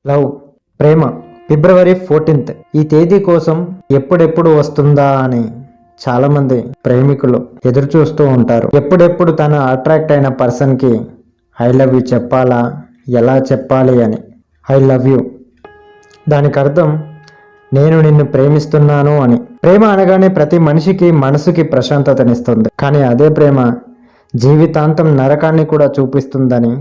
Love, ప్రేమ. ఫిబ్రవరి 14th ఈ తేదీ కోసం ఎప్పుడెప్పుడు వస్తుందా అని చాలామంది ప్రేమికులు ఎదురు చూస్తూ ఉంటారు. ఎప్పుడెప్పుడు తను అట్రాక్ట్ అయిన పర్సన్కి ఐ లవ్ యూ చెప్పాలా, ఎలా చెప్పాలి అని. ఐ లవ్ యూ దానికి అర్థం నేను నిన్ను ప్రేమిస్తున్నాను అని. ప్రేమ అనగానే ప్రతి మనిషికి మనసుకి ప్రశాంతతనిస్తుంది. కానీ అదే ప్రేమ జీవితాంతం నరకాన్ని కూడా చూపిస్తుందని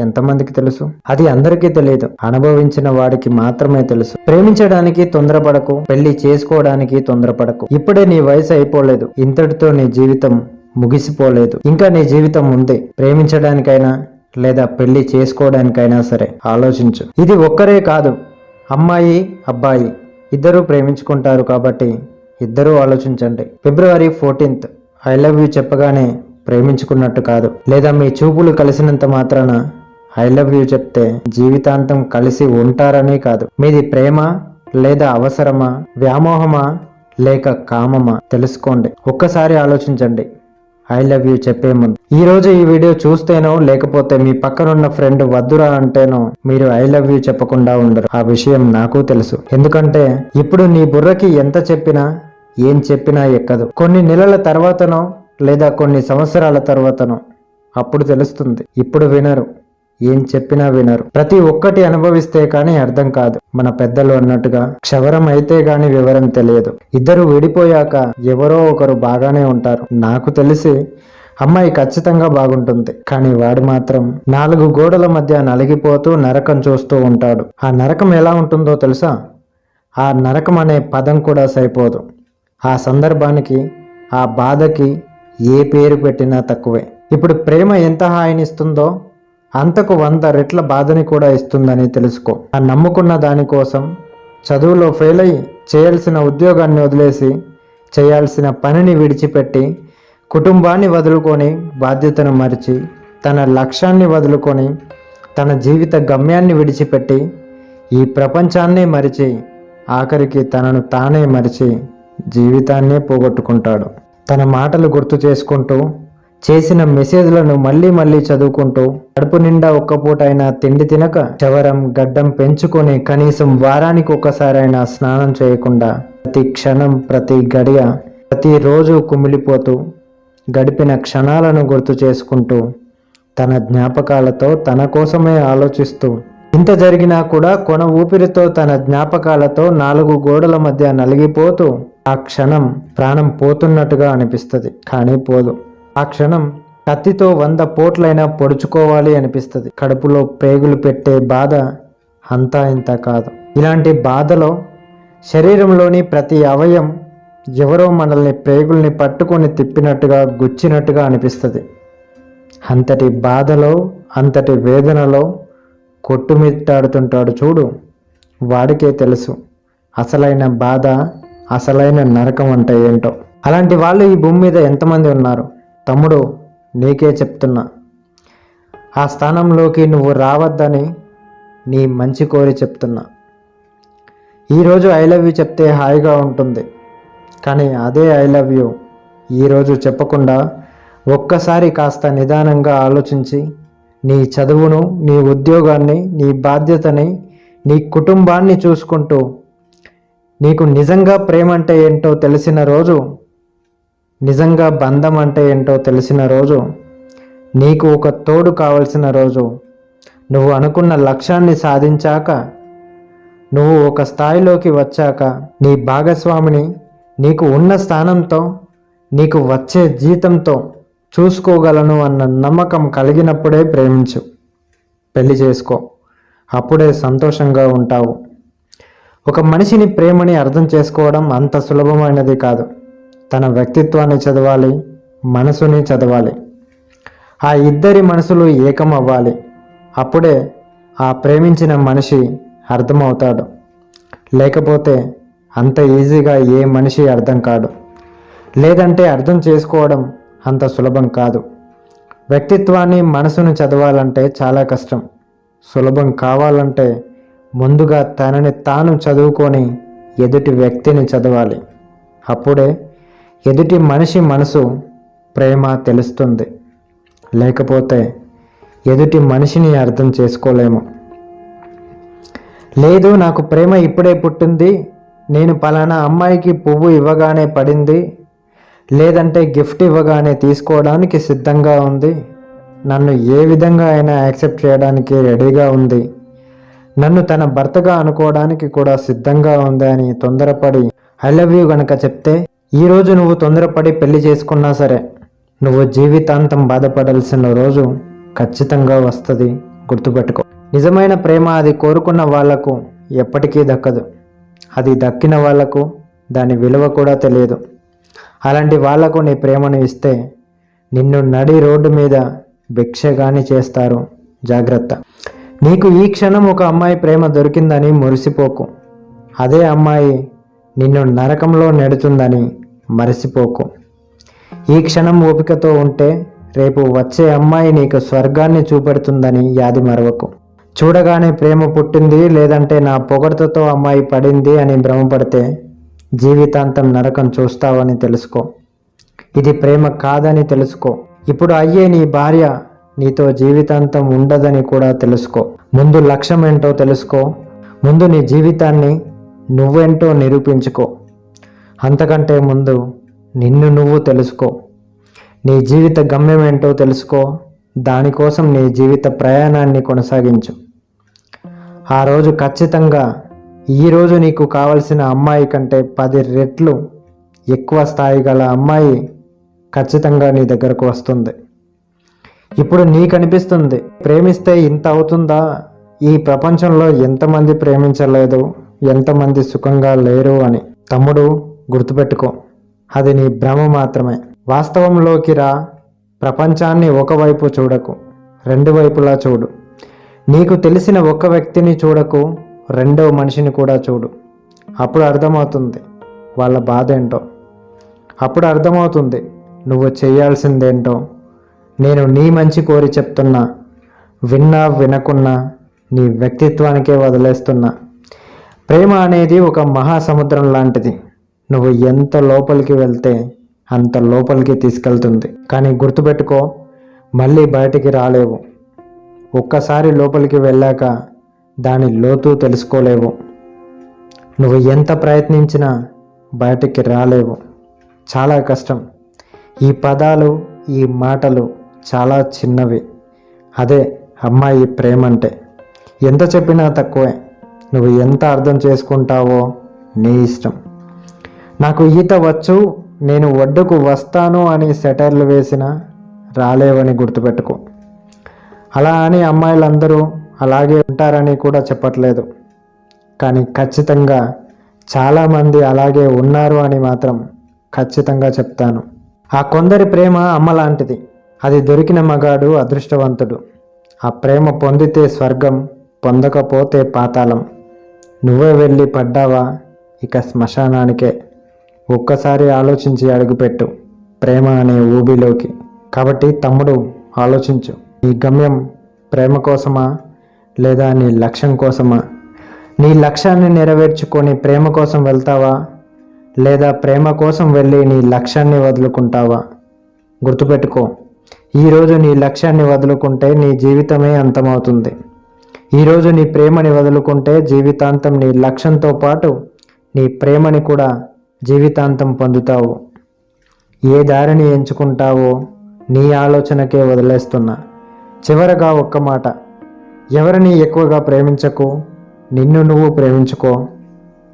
ఎంతమందికి తెలుసు? అది అందరికీ తెలియదు, అనుభవించిన వాడికి మాత్రమే తెలుసు. ప్రేమించడానికి తొందరపడకు, పెళ్లి చేసుకోవడానికి తొందరపడకు. ఇప్పుడే నీ వయసు అయిపోలేదు, ఇంతటితో నీ జీవితం ముగిసిపోలేదు. ఇంకా నీ జీవితం ఉంది. ప్రేమించడానికైనా లేదా పెళ్లి చేసుకోవడానికైనా సరే ఆలోచించు. ఇది ఒక్కరే కాదు, అమ్మాయి అబ్బాయి ఇద్దరూ ప్రేమించుకుంటారు కాబట్టి ఇద్దరూ ఆలోచించండి. ఫిబ్రవరి 14th ఐ లవ్ యూ చెప్పగానే ప్రేమించుకున్నట్టు కాదు, లేదా మీ చూపులు కలిసినంత మాత్రాన ఐ లవ్ యూ చెప్తే జీవితాంతం కలిసి ఉంటారని కాదు. మీది ప్రేమ లేదా అవసరమా, వ్యామోహమా లేక కామమా తెలుసుకోండి. ఒక్కసారి ఆలోచించండి ఐ లవ్ యూ చెప్పే ముందు. ఈ రోజు ఈ వీడియో చూస్తేనో లేకపోతే మీ పక్కనున్న ఫ్రెండ్ వద్దురా అంటేనో మీరు ఐ లవ్ యూ చెప్పకుండా ఉండరు. ఆ విషయం నాకు తెలుసు. ఎందుకంటే ఇప్పుడు నీ బుర్రకి ఎంత చెప్పినా ఏం చెప్పినా ఎక్కదు. కొన్ని నెలల తర్వాతనో లేదా కొన్ని సంవత్సరాల తర్వాతనో అప్పుడు తెలుస్తుంది. ఇప్పుడు వినరు, ఏం చెప్పినా వినరు. ప్రతి ఒక్కటి అనుభవిస్తే కానీ అర్థం కాదు. మన పెద్దలు అన్నట్టుగా క్షవరం అయితే గాని వివరం తెలియదు. ఇద్దరు విడిపోయాక ఎవరో ఒకరు బాగానే ఉంటారు. నాకు తెలిసి అమ్మాయి ఖచ్చితంగా బాగుంటుంది, కానీ వాడు మాత్రం 4 గోడల మధ్య నలిగిపోతూ నరకం చూస్తూ ఉంటాడు. ఆ నరకం ఎలా ఉంటుందో తెలుసా? ఆ నరకం అనే పదం కూడా సరిపోదు. ఆ సందర్భానికి, ఆ బాధకి ఏ పేరు పెట్టినా తక్కువే. ఇప్పుడు ప్రేమ ఎంత హాయినిస్తుందో అంతకు 100 రెట్ల బాధని కూడా ఇస్తుందని తెలుసుకో. ఆ నమ్ముకున్న దానికోసం చదువులో ఫెయిల్ అయ్యి చేయాల్సిన ఉద్యోగాన్ని వదిలేసి చేయాల్సిన పనిని విడిచిపెట్టి కుటుంబాన్ని వదులుకొని బాధ్యతను మరిచి తన లక్ష్యాన్ని వదులుకొని తన జీవిత గమ్యాన్ని విడిచిపెట్టి ఈ ప్రపంచాన్నే మరిచి ఆఖరికి తనను తానే మరిచి జీవితాన్నే పోగొట్టుకుంటాడు. తన మాటలు గుర్తు చేసుకుంటూ చేసిన మెసేజ్లను మళ్ళీ మళ్ళీ చదువుకుంటూ కడుపు నిండా ఒక్క పూట అయినా తిండి తినక చవరం గడ్డం పెంచుకొని కనీసం వారానికి ఒక్కసారైనా స్నానం చేయకుండా ప్రతి క్షణం ప్రతి గడియ ప్రతిరోజు కుమిలిపోతూ గడిపిన క్షణాలను గుర్తు చేసుకుంటూ తన జ్ఞాపకాలతో తన కోసమే ఆలోచిస్తూ ఇంత జరిగినా కూడా కొన ఊపిరితో తన జ్ఞాపకాలతో 4 గోడల మధ్య నలిగిపోతూ ఆ క్షణం ప్రాణం పోతున్నట్టుగా అనిపిస్తుంది, కానీ పోదు. ఆ క్షణం కత్తితో 100 పోట్లైనా పొడుచుకోవాలి అనిపిస్తుంది. కడుపులో ప్రేగులు పెట్టే బాధ అంతా ఇంత కాదు. ఇలాంటి బాధలో శరీరంలోని ప్రతి అవయం ఎవరో మనల్ని ప్రేగుల్ని పట్టుకొని తిప్పినట్టుగా గుచ్చినట్టుగా అనిపిస్తుంది. అంతటి బాధలో అంతటి వేదనలో కొట్టుమిట్టాడుతుంటాడు చూడు, వాడికే తెలుసు అసలైన బాధ, అసలైన నరకం అంటే ఏంటో. అలాంటి వాళ్ళు ఈ భూమి మీద ఎంతమంది ఉన్నారు? తమ్ముడు, నీకే చెప్తున్నా, ఆ స్థానంలోకి నువ్వు రావద్దని నీ మంచి కోరి చెప్తున్నా. ఈరోజు ఐ లవ్ యూ చెప్తే హాయిగా ఉంటుంది, కానీ అదే ఐ లవ్ యూ ఈరోజు చెప్పకుండా ఒక్కసారి కాస్త నిదానంగా ఆలోచించి నీ చదువును, నీ ఉద్యోగాన్ని, నీ బాధ్యతని, నీ కుటుంబాన్ని చూసుకుంటూ నీకు నిజంగా ప్రేమ అంటే ఏంటో తెలిసిన రోజు, నిజంగా బంధం అంటే ఏంటో తెలిసిన రోజు, నీకు ఒక తోడు కావలసిన రోజు, నువ్వు అనుకున్న లక్ష్యాన్ని సాధించాక, నువ్వు ఒక స్థాయిలోకి వచ్చాక నీ భాగస్వామిని నీకు ఉన్న స్థానంతో, నీకు వచ్చే జీతంతో చూసుకోగలను అన్న నమ్మకం కలిగినప్పుడే ప్రేమించు, పెళ్లి చేసుకో. అప్పుడే సంతోషంగా ఉంటావు. ఒక మనిషిని ప్రేమని అర్థం చేసుకోవడం అంత సులభమైనది కాదు. తన వ్యక్తిత్వాన్ని చదవాలి, మనసుని చదవాలి. ఆ ఇద్దరి మనసులు ఏకం అవ్వాలి. అప్పుడే ఆ ప్రేమించిన మనిషి అర్థమవుతాడు. లేకపోతే అంత ఈజీగా ఏ మనిషి అర్థం కాడు. లేదంటే అర్థం చేసుకోవడం అంత సులభం కాదు. వ్యక్తిత్వాన్ని, మనసును చదవాలంటే చాలా కష్టం. సులభం కావాలంటే ముందుగా తనని తాను చదువుకొని ఎదుటి వ్యక్తిని చదవాలి. అప్పుడే ఎదుటి మనిషి మనసు, ప్రేమ తెలుస్తుంది. లేకపోతే ఎదుటి మనిషిని అర్థం చేసుకోలేము. లేదు నాకు ప్రేమ ఇప్పుడే పుట్టింది, నేను పలానా అమ్మాయికి పువ్వు ఇవ్వగానే పడింది, లేదంటే గిఫ్ట్ ఇవ్వగానే తీసుకోవడానికి సిద్ధంగా ఉంది, నన్ను ఏ విధంగా అయినా యాక్సెప్ట్ చేయడానికి రెడీగా ఉంది, నన్ను తన భర్తగా అనుకోవడానికి కూడా సిద్ధంగా ఉంది అని తొందరపడి ఐ లవ్ యూ గనక చెప్తే, ఈరోజు నువ్వు తొందరపడి పెళ్లి చేసుకున్నా సరే నువ్వు జీవితాంతం బాధపడాల్సిన రోజు ఖచ్చితంగా వస్తుంది. గుర్తుపెట్టుకో. నిజమైన ప్రేమ అది కోరుకున్న వాళ్లకు ఎప్పటికీ దక్కదు. అది దక్కిన వాళ్లకు దాని విలువ కూడా తెలియదు. అలాంటి వాళ్లకు నీ ప్రేమను ఇస్తే నిన్ను నడి రోడ్డు మీద భిక్షగాని చేస్తారు. జాగ్రత్త. నీకు ఈ క్షణం ఒక అమ్మాయి ప్రేమ దొరికిందని మురిసిపోకు. అదే అమ్మాయి నిన్ను నరకంలో నెడుతుందని మరిసిపోకు. ఈ క్షణం ఓపికతో ఉంటే రేపు వచ్చే అమ్మాయి నీకు స్వర్గాన్ని చూపెడుతుందని యాది మరవకు. చూడగానే ప్రేమ పుట్టింది, లేదంటే నా పొగడ్తతో అమ్మాయి పడింది అని భ్రమపడితే జీవితాంతం నరకం చూస్తావని తెలుసుకో. ఇది ప్రేమ కాదని తెలుసుకో. ఇప్పుడు అయ్యే నీ భార్య నీతో జీవితాంతం ఉండదని కూడా తెలుసుకో. ముందు లక్ష్యం ఏంటో తెలుసుకో. ముందు నీ జీవితాన్ని నువ్వేంటో నిరూపించుకో. అంతకంటే ముందు నిన్ను నువ్వు తెలుసుకో. నీ జీవిత గమ్యం ఏంటో తెలుసుకో. దానికోసం నీ జీవిత ప్రయాణాన్ని కొనసాగించు. ఆ రోజు ఖచ్చితంగా ఈరోజు నీకు కావలసిన అమ్మాయి కంటే 10 రెట్లు ఎక్కువ స్థాయి గల అమ్మాయి ఖచ్చితంగా నీ దగ్గరకు వస్తుంది. ఇప్పుడు నీకు అనిపిస్తుంది, ప్రేమిస్తే ఇంత అవుతుందా, ఈ ప్రపంచంలో ఎంతమంది ప్రేమించలేదు, ఎంతమంది సుఖంగా లేరు అని. తమ్ముడు, గుర్తుపెట్టుకో, అది నీ భ్రమ మాత్రమే. వాస్తవంలోకి రా. ప్రపంచాన్ని ఒకవైపు చూడకు, 2 వైపులా చూడు. నీకు తెలిసిన ఒక వ్యక్తిని చూడకు, రెండో మనిషిని కూడా చూడు. అప్పుడు అర్థమవుతుంది వాళ్ళ బాధ ఏంటో. అప్పుడు అర్థమవుతుంది నువ్వు చేయాల్సిందేంటో. నేను నీ మంచి కోరి చెప్తున్నా. విన్నా వినకున్నా నీ వ్యక్తిత్వానికే వదిలేస్తున్నా. ప్రేమ అనేది ఒక మహాసముద్రం లాంటిది. నువ్వు ఎంత లోపలికి వెళ్తే అంత లోపలికి తీసుకెళ్తుంది. కానీ గుర్తుపెట్టుకో, మళ్ళీ బయటికి రాలేవు. ఒక్కసారి లోపలికి వెళ్ళాక దాని లోతు తెలుసుకోలేవు. నువ్వు ఎంత ప్రయత్నించినా బయటికి రాలేవు. చాలా కష్టం. ఈ పదాలు, ఈ మాటలు చాలా చిన్నవి. అదే అమ్మాయి ప్రేమ అంటే. ఎంత చెప్పినా తక్కువే. నువ్వు ఎంత అర్థం చేసుకుంటావో నీ ఇష్టం. నాకు ఈత వచ్చు, నేను ఒడ్డుకు వస్తాను అని సెటైర్లు వేసినా రాలేవని గుర్తుపెట్టుకో. అలా అని అమ్మాయిలందరూ అలాగే ఉంటారని కూడా చెప్పట్లేదు. కానీ ఖచ్చితంగా చాలామంది అలాగే ఉన్నారు అని మాత్రం ఖచ్చితంగా చెప్తాను. ఆ కొందరి ప్రేమ అమ్మ లాంటిది. అది దొరికిన మగాడు అదృష్టవంతుడు. ఆ ప్రేమ పొందితే స్వర్గం, పొందకపోతే పాతాళం. నువ్వే వెళ్ళి పడ్డావా ఇక శ్మశానానికే. ఒక్కసారి ఆలోచించి అడుగుపెట్టు ప్రేమ అనే ఊబిలోకి. కాబట్టి తమ్ముడు, ఆలోచించు. నీ గమ్యం ప్రేమ కోసమా లేదా నీ లక్ష్యం కోసమా? నీ లక్ష్యాన్ని నెరవేర్చుకొని ప్రేమ కోసం వెళ్తావా, లేదా ప్రేమ కోసం వెళ్ళి నీ లక్ష్యాన్ని వదులుకుంటావా? గుర్తుపెట్టుకో, ఈరోజు నీ లక్ష్యాన్ని వదులుకుంటే నీ జీవితమే అంతమవుతుంది. ఈరోజు నీ ప్రేమని వదులుకుంటే జీవితాంతం నీ లక్ష్యంతో పాటు నీ ప్రేమని కూడా జీవితాంతం పొందుతావు. ఏ దారిని ఎంచుకుంటావో నీ ఆలోచనకే వదిలేస్తున్నా. చివరగా ఒక్క మాట, ఎవరిని ఎక్కువగా ప్రేమించకు, నిన్ను నువ్వు ప్రేమించుకో.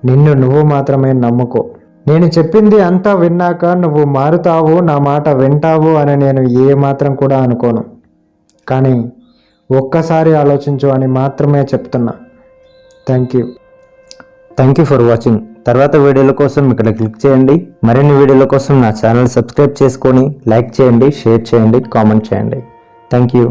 నిన్ను నువ్వు మాత్రమే నమ్ముకో. నేను చెప్పింది అంతా విన్నాక నువ్వు మారుతావు, నా మాట వింటావు అని నేను ఏ మాత్రం కూడా అనుకోను. కానీ ఒక్కసారి ఆలోచించు అని మాత్రమే చెప్తున్నా. Thank you for watching. తర్వాత వీడియోల కోసం ఇక్కడ క్లిక్ చేయండి. మరిన్ని వీడియోల కోసం నా ఛానల్ సబ్స్క్రైబ్ చేసుకొని లైక్ చేయండి, షేర్ చేయండి, కామెంట్ చేయండి. Thank you.